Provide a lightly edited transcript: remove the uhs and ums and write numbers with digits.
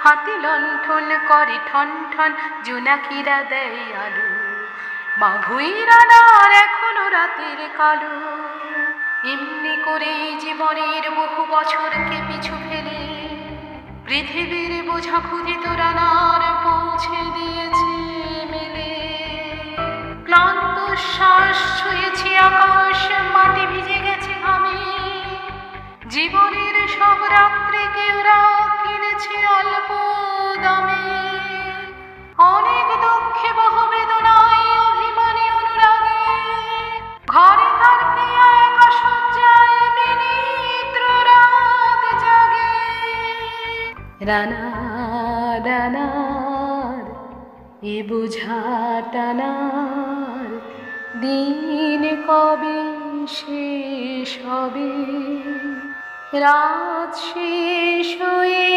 হাতে লণ্ঠন করে ঠন ঠন, জোনাকিরা দেয় আলো, মাঘই রানার এখনো রাতের কালো। এমনি করে জীবনের বহু বছরকে পিছু ফেলে পৃথিবীর বোঝা ক্ষুধিত রানার পৌঁছে দিয়েছে মেলে। ক্লান্ত শ্বাস ছুঁয়েছে আকাশ, মাটি ভিজে গেছে ঘামে, জীবনের সব রাত্রিকে ওরা কিনেছে অল্প দামে। অনেক দুঃখে বহু বেদনায় অভিমানে অনুরাগে, ঘরে তার প্রিয় একা শয্যায় বিনিদ্র রাত জাগে। রানা রানার এ বোঝা টানার দিন কবে শেষ হবে? রাত শেষ হয়ে